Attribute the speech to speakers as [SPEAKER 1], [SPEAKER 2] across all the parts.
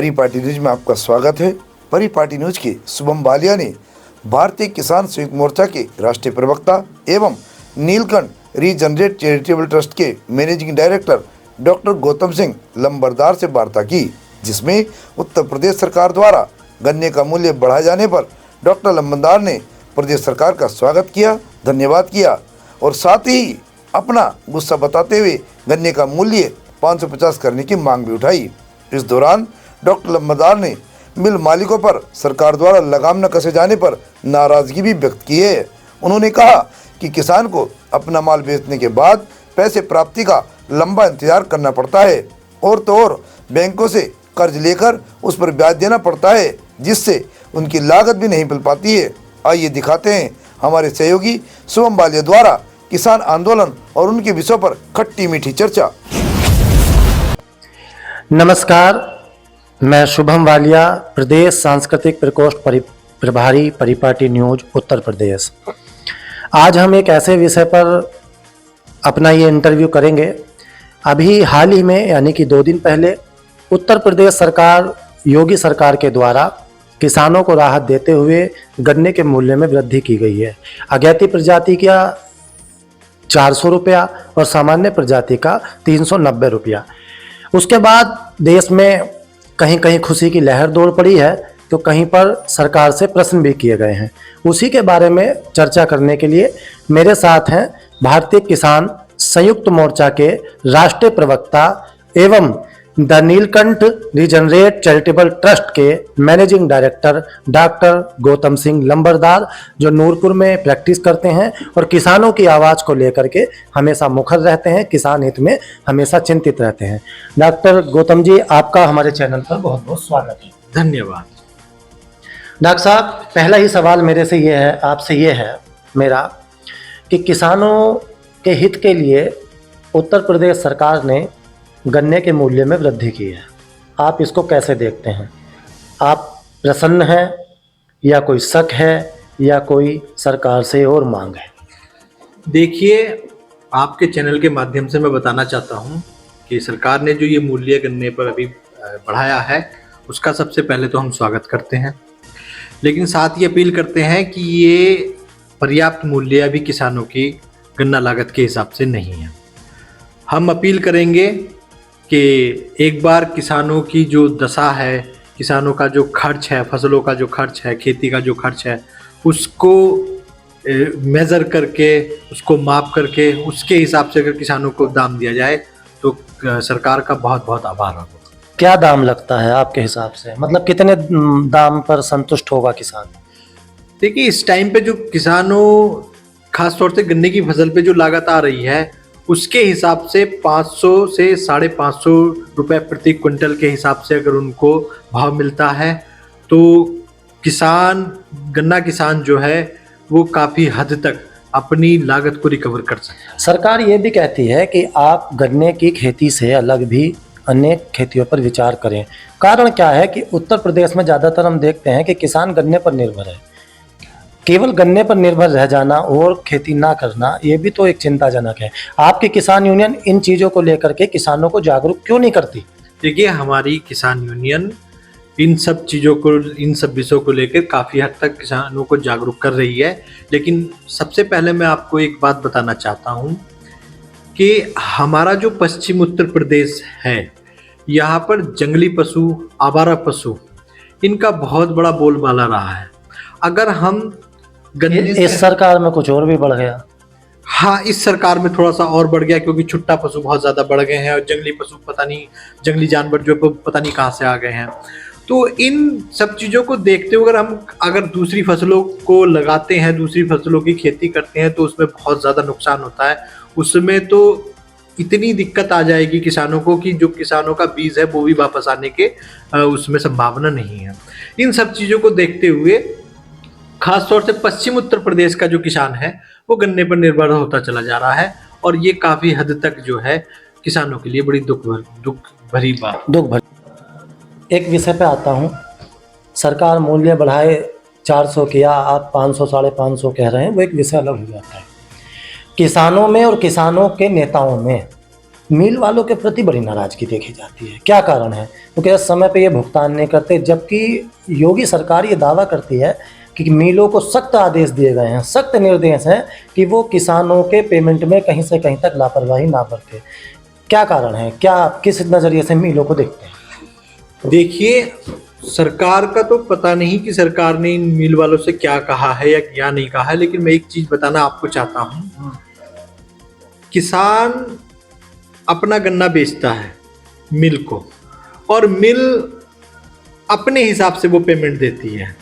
[SPEAKER 1] परिपाटी न्यूज में आपका स्वागत है। परिपाटी न्यूज के शुभम बालिया ने भारतीय किसान संयुक्त मोर्चा के राष्ट्रीय प्रवक्ता एवं नीलकंठ रीजनरेट चैरिटेबल ट्रस्ट के managing director doctor Gautam Singh Lambardar से वार्ता की, जिसमें उत्तर प्रदेश सरकार द्वारा गन्ने का मूल्य बढ़ाए जाने पर डॉक्टर लंबरदार ने प्रदेश सरकार का स्वागत किया, धन्यवाद किया और साथ ही अपना गुस्सा बताते हुए गन्ने का मूल्य 550 करने की मांग भी उठाई। इस दौरान डॉक्टर लंबरदार ने मिल मालिकों पर सरकार द्वारा लगाम न कसे जाने पर नाराजगी भी व्यक्त की है। उन्होंने कहा कि किसान को अपना माल बेचने के बाद पैसे प्राप्ति का लंबा इंतजार करना पड़ता है और तो और बैंकों से कर्ज लेकर उस पर ब्याज देना पड़ता है, जिससे उनकी लागत भी नहीं मिल पाती है। आइए दिखाते हैं हमारे सहयोगी शुभम बालिया द्वारा किसान आंदोलन और उनके विषयों पर खट्टी मीठी चर्चा।
[SPEAKER 2] नमस्कार, मैं शुभम वालिया, प्रदेश सांस्कृतिक प्रकोष्ठ प्रभारी परिपाटी न्यूज उत्तर प्रदेश। आज हम एक ऐसे विषय पर अपना ये इंटरव्यू करेंगे। अभी हाल ही में यानी कि 2 दिन पहले उत्तर प्रदेश सरकार, योगी सरकार के द्वारा किसानों को राहत देते हुए गन्ने के मूल्य में वृद्धि की गई है। अगैती प्रजाति का 400 रुपया और सामान्य प्रजाति का 390 रुपया। उसके बाद देश में कहीं कहीं खुशी की लहर दौड़ पड़ी है तो कहीं पर सरकार से प्रश्न भी किए गए हैं। उसी के बारे में चर्चा करने के लिए मेरे साथ हैं भारतीय किसान संयुक्त मोर्चा के राष्ट्रीय प्रवक्ता एवं the Neelkanth regenerate charitable trust के managing director doctor Gautam Singh Lambardar, जो नूरपुर में प्रैक्टिस करते हैं और किसानों की आवाज़ को लेकर के हमेशा मुखर रहते हैं, किसान हित में हमेशा चिंतित रहते हैं। डॉक्टर गौतम जी, आपका हमारे चैनल पर बहुत बहुत स्वागत है।
[SPEAKER 3] धन्यवाद।
[SPEAKER 2] डॉक्टर साहब, पहला ही सवाल मेरे से ये है, आपसे ये है मेरा कि किसानों के हित के लिए उत्तर प्रदेश सरकार ने गन्ने के मूल्य में वृद्धि की है। आप इसको कैसे देखते हैं? आप प्रसन्न हैं या कोई शक है या कोई सरकार से और मांग है?
[SPEAKER 3] देखिए, आपके चैनल के माध्यम से मैं बताना चाहता हूं कि सरकार ने जो ये मूल्य गन्ने पर अभी बढ़ाया है उसका सबसे पहले तो हम स्वागत करते हैं, लेकिन साथ ही अपील करते हैं कि ये पर्याप्त मूल्य अभी किसानों की गन्ना लागत के हिसाब से नहीं है। हम अपील करेंगे कि एक बार किसानों की जो दशा है, किसानों का जो खर्च है, फसलों का जो खर्च है, खेती का जो खर्च है, उसको मेज़र करके, उसको माप करके, उसके हिसाब से अगर किसानों को दाम दिया जाए तो सरकार का बहुत बहुत आभार होगा।
[SPEAKER 2] क्या दाम लगता है आपके हिसाब से? मतलब कितने दाम पर संतुष्ट होगा किसान?
[SPEAKER 3] देखिए, इस टाइम पे जो किसानों, खास तौर से गन्ने की फसल पे जो लागत आ रही है उसके हिसाब से 500 से 550 रुपए प्रति क्विंटल के हिसाब से अगर उनको भाव मिलता है तो गन्ना किसान जो है वो काफ़ी हद तक अपनी लागत को रिकवर कर सकता है।
[SPEAKER 2] सरकार ये भी कहती है कि आप गन्ने की खेती से अलग भी अन्य खेतियों पर विचार करें। कारण क्या है कि उत्तर प्रदेश में ज़्यादातर हम देखते हैं कि किसान गन्ने पर निर्भर है। केवल गन्ने पर निर्भर रह जाना और खेती ना करना, ये भी तो एक चिंताजनक है। आपकी किसान यूनियन इन चीज़ों को लेकर के किसानों को जागरूक क्यों नहीं करती?
[SPEAKER 3] देखिए, हमारी किसान यूनियन इन सब चीज़ों को, इन सब विषयों को लेकर काफ़ी हद तक किसानों को जागरूक कर रही है। लेकिन सबसे पहले मैं आपको एक बात बताना चाहता हूँ कि हमारा जो पश्चिम उत्तर प्रदेश है, यहाँ पर जंगली पशु, आवारा पशु, इनका बहुत बड़ा बोलबाला रहा है। अगर हम
[SPEAKER 2] इस सरकार में कुछ और भी बढ़ गया।
[SPEAKER 3] हाँ, इस सरकार में थोड़ा सा और बढ़ गया क्योंकि छुट्टा पशु बहुत ज़्यादा बढ़ गए हैं और जंगली पशु पता नहीं, जंगली जानवर जो पता नहीं कहाँ से आ गए हैं। तो इन सब चीज़ों को देखते हुए अगर दूसरी फसलों को लगाते हैं, दूसरी फसलों की खेती करते हैं तो उसमें बहुत ज़्यादा नुकसान होता है। उसमें तो इतनी दिक्कत आ जाएगी किसानों को कि जो किसानों का बीज है वो भी वापस आने के उसमें संभावना नहीं है। इन सब चीज़ों को देखते हुए खास तौर से पश्चिम उत्तर प्रदेश का जो किसान है वो गन्ने पर निर्भर होता चला जा रहा है और ये काफ़ी हद तक जो है किसानों के लिए बड़ी दुख भरी बात।
[SPEAKER 2] एक विषय पे आता हूँ। सरकार मूल्य बढ़ाए 400 किया, आप 500 550 कह रहे हैं, वो एक विषय अलग हो जाता है। किसानों में और किसानों के नेताओं में मिल वालों के प्रति बड़ी नाराजगी देखी जाती है। क्या कारण है? क्योंकि समय पे ये भुगतान नहीं करते, जबकि योगी सरकार ये दावा करती है कि मिलों को सख्त आदेश दिए गए हैं, सख्त निर्देश हैं कि वो किसानों के पेमेंट में कहीं से कहीं तक लापरवाही ना बरते। क्या कारण है? क्या आप किस नज़रिए से मिलों को देखते हैं?
[SPEAKER 3] देखिए, सरकार का तो पता नहीं कि सरकार ने इन मिल वालों से क्या कहा है या क्या नहीं कहा है, लेकिन मैं एक चीज बताना आपको चाहता हूँ। किसान अपना गन्ना बेचता है मिल को, और मिल अपने हिसाब से वो पेमेंट देती है,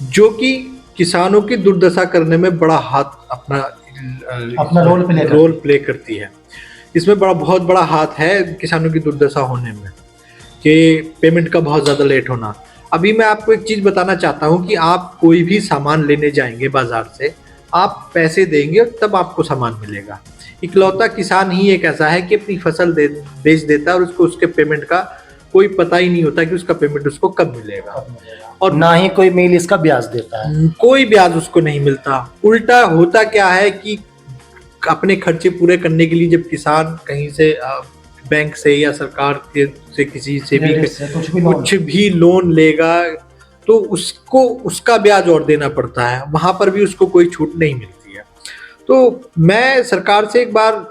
[SPEAKER 3] जो कि किसानों की दुर्दशा करने में बड़ा हाथ अपना रोल प्ले करती है। इसमें बहुत बड़ा हाथ है किसानों की दुर्दशा होने में, कि पेमेंट का बहुत ज़्यादा लेट होना। अभी मैं आपको एक चीज़ बताना चाहता हूँ कि आप कोई भी सामान लेने जाएंगे बाजार से, आप पैसे देंगे तब आपको सामान मिलेगा। इकलौता किसान ही एक ऐसा है कि अपनी फसल बेच देता है और उसको उसके पेमेंट का कोई पता ही नहीं होता कि उसका पेमेंट उसको कब मिलेगा,
[SPEAKER 2] और ना ही कोई मिल इसका ब्याज देता है।
[SPEAKER 3] कोई ब्याज उसको नहीं मिलता। उल्टा होता क्या है कि अपने खर्चे पूरे करने के लिए जब किसान कहीं से बैंक से या सरकार के से किसी से भी कुछ भी लोन लेगा, तो उसको उसका ब्याज और देना पड़ता है, वहां पर भी उसको कोई छूट नहीं मिलती है। तो मैं सरकार से एक बार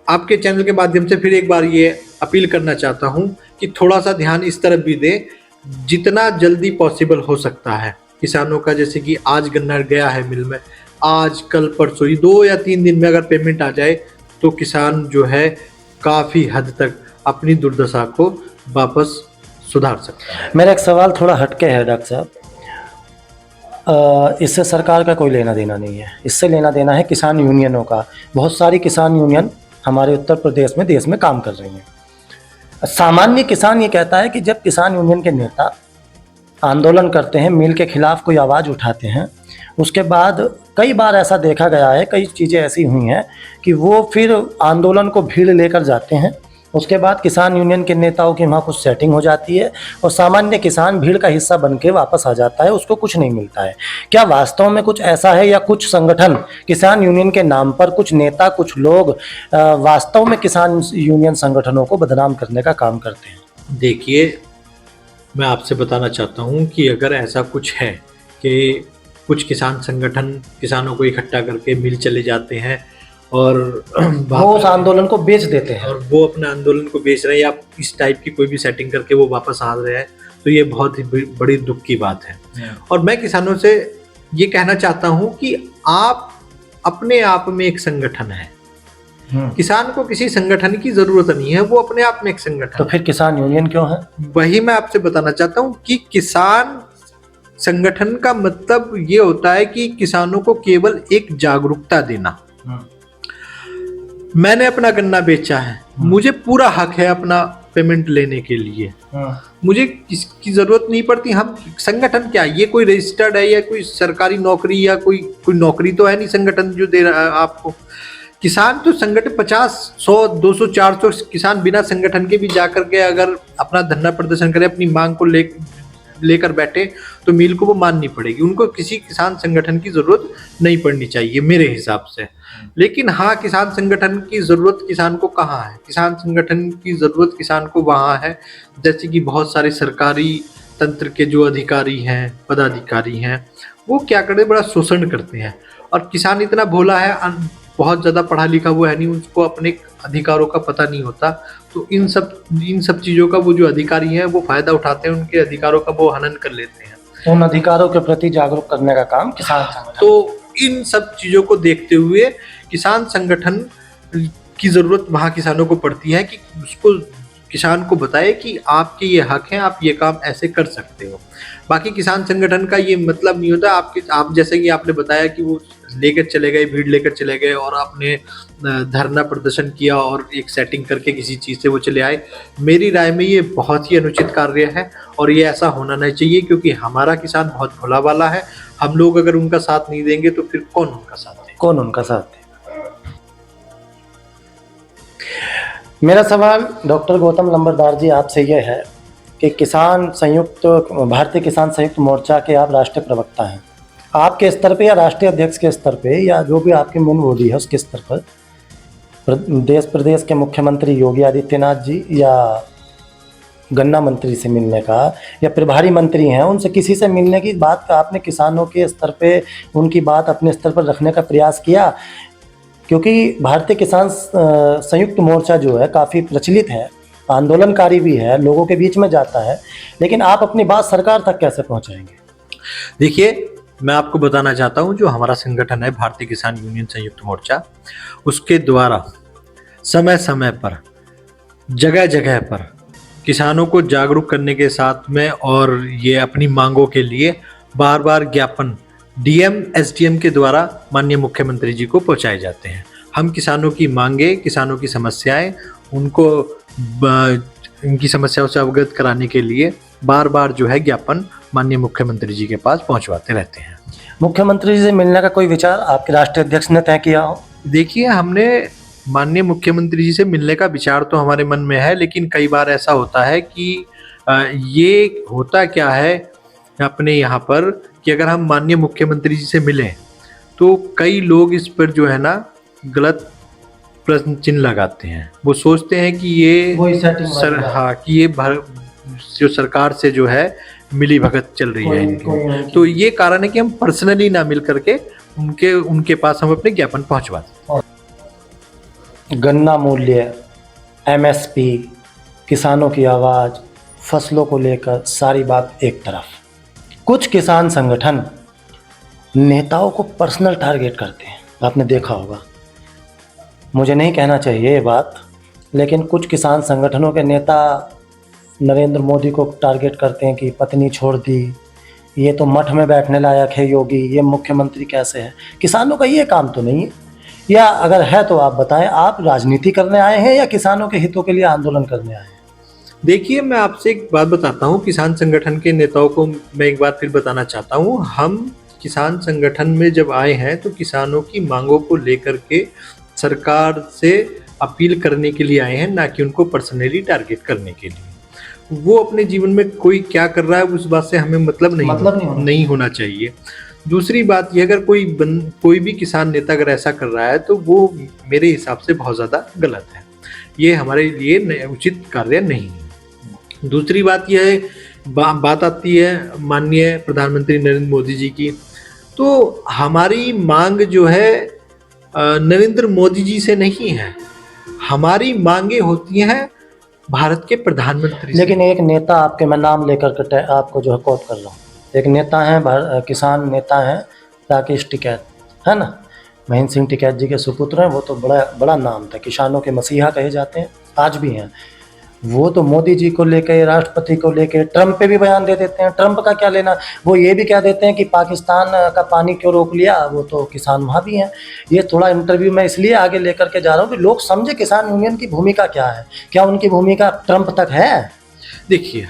[SPEAKER 3] आपके चैनल के माध्यम से फिर एक बार ये अपील करना चाहता हूँ कि थोड़ा सा ध्यान इस तरफ भी दे, जितना जल्दी पॉसिबल हो सकता है किसानों का। जैसे कि आज गन्ना गया है मिल में, आज कल परसों ही 2 या 3 दिन में अगर पेमेंट आ जाए तो किसान जो है काफ़ी हद तक अपनी दुर्दशा को वापस सुधार सकता है।
[SPEAKER 2] मेरा एक सवाल थोड़ा हटके है डॉक्टर साहब, इससे सरकार का कोई लेना देना नहीं है, इससे लेना देना है किसान यूनियनों का। बहुत सारी किसान यूनियन हमारे उत्तर प्रदेश में देश में काम कर रही हैं। सामान्य किसान ये कहता है कि जब किसान यूनियन के नेता आंदोलन करते हैं, मिल के खिलाफ कोई आवाज़ उठाते हैं, उसके बाद कई बार ऐसा देखा गया है, कई चीज़ें ऐसी हुई हैं कि वो फिर आंदोलन को भीड़ लेकर जाते हैं, उसके बाद किसान यूनियन के नेताओं की वहाँ कुछ सेटिंग हो जाती है और सामान्य किसान भीड़ का हिस्सा बन के वापस आ जाता है, उसको कुछ नहीं मिलता है। क्या वास्तव में कुछ ऐसा है, या कुछ संगठन किसान यूनियन के नाम पर, कुछ नेता, कुछ लोग वास्तव में किसान यूनियन संगठनों को बदनाम करने का काम करते हैं?
[SPEAKER 3] देखिए, मैं आपसे बताना चाहता हूँ कि अगर ऐसा कुछ है कि कुछ किसान संगठन किसानों को इकट्ठा करके मिल चले जाते हैं और
[SPEAKER 2] वो उस आंदोलन को बेच देते हैं,
[SPEAKER 3] और वो अपने आंदोलन को बेच रहे हैं, या इस टाइप की कोई भी सेटिंग करके वो वापस आ रहे हैं, तो ये बहुत ही बड़ी दुख की बात है। और मैं किसानों से ये कहना चाहता हूँ कि आप अपने आप में एक संगठन है। किसान को किसी संगठन की जरूरत नहीं है, वो अपने आप में एक संगठन।
[SPEAKER 2] तो फिर किसान यूनियन क्यों है?
[SPEAKER 3] वही मैं आपसे बताना चाहता हूँ कि किसान संगठन का मतलब ये होता है कि किसानों को केवल एक जागरूकता देना। मैंने अपना गन्ना बेचा है, मुझे पूरा हक है अपना पेमेंट लेने के लिए, मुझे किसकी जरूरत नहीं पड़ती। हम संगठन क्या, ये कोई रजिस्टर्ड है या कोई सरकारी नौकरी, या कोई नौकरी तो है नहीं संगठन जो दे रहा है आपको। किसान तो संगठन 50, 100, 200, 400 किसान बिना संगठन के भी जाकर के अगर अपना धरना प्रदर्शन करे, अपनी मांग को लेकर बैठे, तो मिल को वो माननी पड़ेगी। उनको किसी किसान संगठन की जरूरत नहीं पड़नी चाहिए मेरे हिसाब से। लेकिन हाँ, किसान संगठन की जरूरत किसान को कहाँ है? किसान संगठन की जरूरत किसान को वहाँ है जैसे कि बहुत सारे सरकारी तंत्र के जो अधिकारी हैं, पदाधिकारी हैं, वो क्या करते, बड़ा शोषण करते हैं। और किसान इतना भोला है, बहुत ज़्यादा पढ़ा लिखा वो है नहीं, उसको अपने अधिकारों का पता नहीं होता। तो इन सब चीज़ों का वो जो अधिकारी हैं वो फ़ायदा उठाते हैं, उनके अधिकारों का वो हनन कर लेते हैं।
[SPEAKER 2] उन अधिकारों के प्रति जागरूक करने का काम किसान संगठन।
[SPEAKER 3] तो इन सब चीज़ों को देखते हुए किसान संगठन की ज़रूरत वहाँ किसानों को पड़ती है कि उसको किसान को बताए कि आपके ये हक हैं, आप ये काम ऐसे कर सकते हो। बाकी किसान संगठन का ये मतलब नहीं होता आप जैसे कि आपने बताया कि वो लेकर चले गए, भीड़ लेकर चले गए और आपने धरना प्रदर्शन किया और एक सेटिंग करके किसी चीज़ से वो चले आए। मेरी राय में ये बहुत ही अनुचित कार्य है और ये ऐसा होना नहीं चाहिए, क्योंकि हमारा किसान बहुत भोला वाला है। हम लोग अगर उनका साथ नहीं देंगे तो फिर कौन उनका साथ देगा?
[SPEAKER 2] कौन उनका साथ देगा? मेरा सवाल डॉक्टर गौतम लंबरदार जी आपसे यह है कि भारतीय किसान संयुक्त मोर्चा के आप राष्ट्रीय प्रवक्ता हैं। आपके स्तर पे या राष्ट्रीय अध्यक्ष के स्तर पे या जो भी आपकी मेन बॉडी है उसके स्तर पर देश प्रदेश के मुख्यमंत्री योगी आदित्यनाथ जी या गन्ना मंत्री से मिलने का, या प्रभारी मंत्री हैं उनसे किसी से मिलने की बात का आपने किसानों के स्तर पे उनकी बात अपने स्तर पर रखने का प्रयास किया? क्योंकि भारतीय किसान संयुक्त मोर्चा जो है काफ़ी प्रचलित है, आंदोलनकारी भी है, लोगों के बीच में जाता है, लेकिन आप अपनी बात सरकार तक कैसे पहुंचाएंगे?
[SPEAKER 3] देखिए, मैं आपको बताना चाहता हूं, जो हमारा संगठन है भारतीय किसान यूनियन संयुक्त मोर्चा, उसके द्वारा समय समय पर जगह जगह पर किसानों को जागरूक करने के साथ में और ये अपनी मांगों के लिए बार बार ज्ञापन डीएम एसडीएम के द्वारा माननीय मुख्यमंत्री जी को पहुंचाए जाते हैं। हम किसानों की मांगे, किसानों की समस्याएं, उनको इनकी समस्याओं से अवगत कराने के लिए बार बार जो है ज्ञापन माननीय मुख्यमंत्री जी के पास पहुंचवाते रहते हैं।
[SPEAKER 2] मुख्यमंत्री जी से मिलने का कोई विचार आपके राष्ट्रीय अध्यक्ष ने तय किया हो?
[SPEAKER 3] देखिए, हमने माननीय मुख्यमंत्री जी से मिलने का विचार तो हमारे मन में है, लेकिन कई बार ऐसा होता है कि ये होता क्या है अपने यहाँ पर कि अगर हम माननीय मुख्यमंत्री जी से मिलें तो कई लोग इस पर जो है ना गलत प्रश्न चिन्ह लगाते हैं। वो सोचते हैं कि ये कि ये जो सरकार से जो है मिली भगत चल रही है इनकी। तो ये कारण है कि हम पर्सनली ना मिल करके उनके पास हम अपने ज्ञापन पहुंचवाते हैं।
[SPEAKER 2] गन्ना मूल्य, एमएसपी, किसानों की आवाज़, फसलों को लेकर सारी बात एक तरफ, कुछ किसान संगठन नेताओं को पर्सनल टारगेट करते हैं, आपने देखा होगा। मुझे नहीं कहना चाहिए ये बात, लेकिन कुछ किसान संगठनों के नेता नरेंद्र मोदी को टारगेट करते हैं कि पत्नी छोड़ दी, ये तो मठ में बैठने लायक है योगी, ये मुख्यमंत्री कैसे है? किसानों का ये काम तो नहीं है, या अगर है तो आप बताएं, आप राजनीति करने आए हैं या किसानों के हितों के लिए आंदोलन करने आए हैं?
[SPEAKER 3] देखिए, मैं आपसे एक बात बताता हूँ, किसान संगठन के नेताओं को मैं एक बात फिर बताना चाहता हूँ। हम किसान संगठन में जब आए हैं तो किसानों की मांगों को लेकर के सरकार से अपील करने के लिए आए हैं, ना कि उनको पर्सनली टारगेट करने के लिए। वो अपने जीवन में कोई क्या कर रहा है उस बात से हमें मतलब नहीं होना चाहिए। दूसरी बात ये, अगर कोई भी किसान नेता अगर ऐसा कर रहा है तो वो मेरे हिसाब से बहुत ज़्यादा गलत है, ये हमारे लिए उचित कार्य नहीं है। दूसरी बात यह है, बात आती है माननीय प्रधानमंत्री नरेंद्र मोदी जी की, तो हमारी मांग जो है नरेंद्र मोदी जी से नहीं है, हमारी मांगे होती हैं भारत के प्रधानमंत्री से।
[SPEAKER 2] लेकिन एक नेता आपके, मैं नाम लेकर आपको जो है कोट कर रहा हूँ, एक नेता हैं, किसान नेता हैं राकेश टिकैत, है ना, महेंद्र सिंह टिकैत जी के सुपुत्र हैं। वो तो बड़ा नाम था, किसानों के मसीहा कहे जाते हैं, आज भी हैं। वो तो मोदी जी को लेकर, राष्ट्रपति को लेकर, ट्रंप पे भी बयान दे देते हैं। ट्रंप का क्या लेना, वो ये भी कह देते हैं कि पाकिस्तान का पानी क्यों रोक लिया, वो तो किसान वहाँ भी हैं। ये थोड़ा इंटरव्यू मैं इसलिए आगे लेकर के जा रहा हूँ कि लोग समझे किसान यूनियन की भूमिका क्या है, क्या उनकी भूमिका ट्रंप तक है?
[SPEAKER 3] देखिए,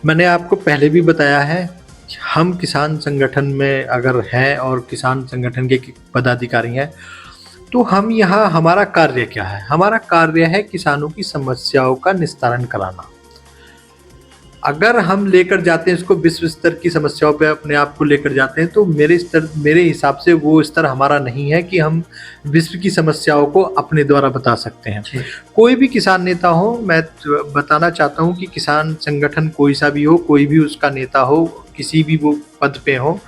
[SPEAKER 3] मैंने आपको पहले भी बताया है, हम किसान संगठन में अगर हैं और किसान संगठन के पदाधिकारी हैं तो हम यहाँ, हमारा कार्य क्या है? हमारा कार्य है किसानों की समस्याओं का निस्तारण कराना। अगर हम लेकर जाते हैं इसको विश्व स्तर की समस्याओं पे अपने आप को लेकर जाते हैं तो मेरे हिसाब से वो स्तर हमारा नहीं है कि हम विश्व की समस्याओं को अपने द्वारा बता सकते हैं। कोई भी किसान नेता हो, मैं बताना चाहता हूँ कि किसान संगठन कोई सा भी हो, कोई भी उसका नेता हो, किसी भी वो पद पे हो,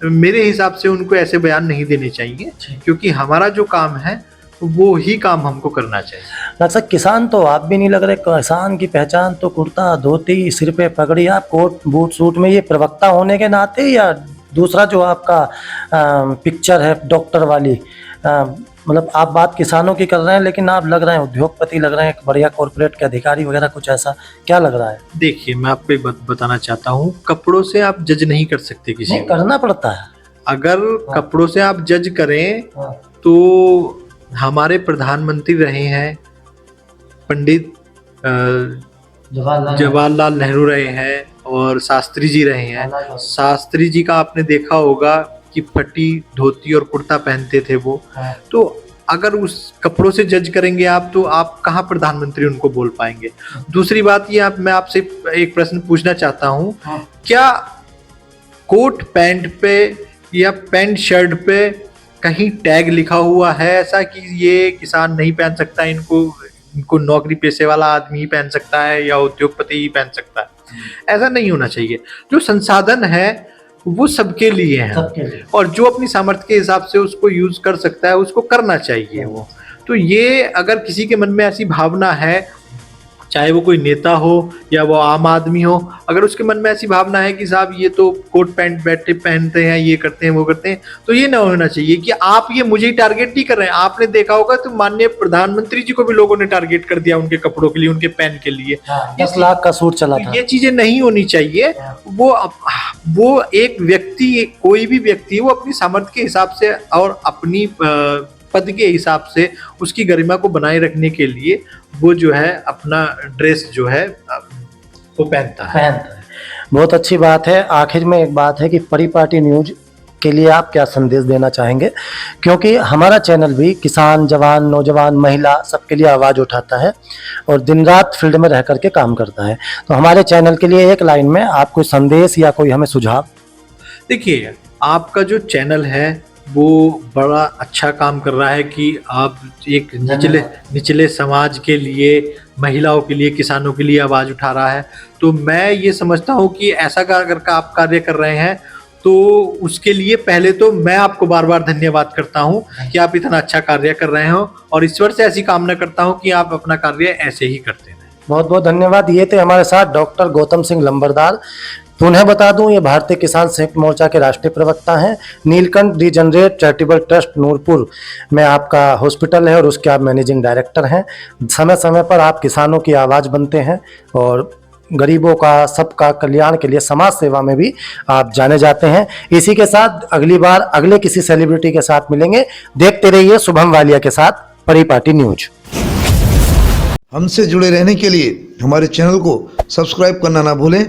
[SPEAKER 3] मेरे हिसाब से उनको ऐसे बयान नहीं देने चाहिए, क्योंकि हमारा जो काम है वो ही काम हमको करना चाहिए।
[SPEAKER 2] डॉक्टर साहब, किसान तो आप भी नहीं लग रहे। किसान की पहचान तो कुर्ता धोती, सिर पे पगड़ी, आप कोट बूट सूट में, ये प्रवक्ता होने के नाते, या दूसरा जो आपका पिक्चर है डॉक्टर वाली, मतलब आप बात किसानों की कर रहे हैं लेकिन आप लग रहे हैं उद्योगपति, लग रहे हैं एक बढ़िया कॉर्पोरेट के अधिकारी वगैरह, कुछ ऐसा क्या लग रहा है?
[SPEAKER 3] देखिए, मैं आपको एक बात बताना चाहता हूँ, कपड़ों से आप जज नहीं कर सकते किसी को।
[SPEAKER 2] करना पड़ता है।
[SPEAKER 3] अगर कपड़ों से आप जज करें तो हमारे प्रधानमंत्री रहे हैं पंडित जवाहरलाल नेहरू रहे हैं और शास्त्री जी रहे हैं। शास्त्री जी का आपने देखा होगा कि फटी धोती और कुर्ता पहनते थे वो। तो अगर उस कपड़ों से जज करेंगे आप तो आप कहाँ प्रधानमंत्री उनको बोल पाएंगे। दूसरी बात ये, मैं आपसे एक प्रश्न पूछना चाहता हूँ, क्या कोट पैंट पे या पैंट शर्ट पे कहीं टैग लिखा हुआ है ऐसा कि ये किसान नहीं पहन सकता, इनको नौकरी पेशे वाला आदमी ही पहन सकता है या उद्योगपति ही पहन सकता है? ऐसा नहीं होना चाहिए। जो संसाधन है वो सबके लिए है, और जो अपनी सामर्थ्य के हिसाब से उसको यूज कर सकता है उसको करना चाहिए वो। तो ये अगर किसी के मन में ऐसी भावना है, चाहे वो कोई नेता हो या वो आम आदमी हो, अगर उसके मन में ऐसी भावना है कि साहब ये तो कोट पैंट बैठे पहनते हैं, ये करते हैं वो करते हैं, तो ये ना होना चाहिए कि आप ये मुझे ही टारगेट नहीं कर रहे हैं। आपने देखा होगा तो माननीय प्रधानमंत्री जी को भी लोगों ने टारगेट कर दिया उनके कपड़ों के लिए, उनके पैन के लिए।
[SPEAKER 2] 10 लाख का सूट चला था।
[SPEAKER 3] ये चीजें नहीं होनी चाहिए। वो एक व्यक्ति, कोई भी व्यक्ति, वो अपनी सामर्थ्य के हिसाब से और अपनी पद के हिसाब से उसकी गरिमा को बनाए रखने के लिए वो जो है अपना ड्रेस जो है वो पहनता है।
[SPEAKER 2] बहुत अच्छी बात है। आखिर में एक बात है कि परिपाटी न्यूज के लिए आप क्या संदेश देना चाहेंगे, क्योंकि हमारा चैनल भी किसान, जवान, नौजवान, महिला सबके लिए आवाज़ उठाता है और दिन रात फील्ड में रह करके काम करता है। तो हमारे चैनल के लिए एक लाइन में आप कोई संदेश या कोई हमें सुझाव।
[SPEAKER 3] देखिए, आपका जो चैनल है वो बड़ा अच्छा काम कर रहा है कि आप एक निचले समाज के लिए, महिलाओं के लिए, किसानों के लिए आवाज़ उठा रहा है। तो मैं ये समझता हूँ कि ऐसा अगर आप कार्य कर रहे हैं तो उसके लिए पहले तो मैं आपको बार बार धन्यवाद करता हूँ कि आप इतना अच्छा कार्य कर रहे हो, और ईश्वर से ऐसी कामना करता हूँ कि आप अपना कार्य ऐसे ही करते रहें। बहुत
[SPEAKER 2] बहुत धन्यवाद। ये थे हमारे साथ डॉक्टर गौतम सिंह लंबरदार। पुनः बता दूं, ये भारतीय किसान संयुक्त मोर्चा के राष्ट्रीय प्रवक्ता हैं। Neelkanth regenerate charitable trust Noorpur में आपका हॉस्पिटल है और उसके आप मैनेजिंग डायरेक्टर हैं। समय समय पर आप किसानों की आवाज़ बनते हैं और गरीबों का, सबका कल्याण के लिए समाज सेवा में भी आप जाने जाते हैं। इसी के साथ अगली बार अगले किसी सेलिब्रिटी के साथ मिलेंगे। देखते रहिए शुभम वालिया के साथ परिपाटी न्यूज।
[SPEAKER 1] हमसे जुड़े रहने के लिए हमारे चैनल को सब्सक्राइब करना ना भूलें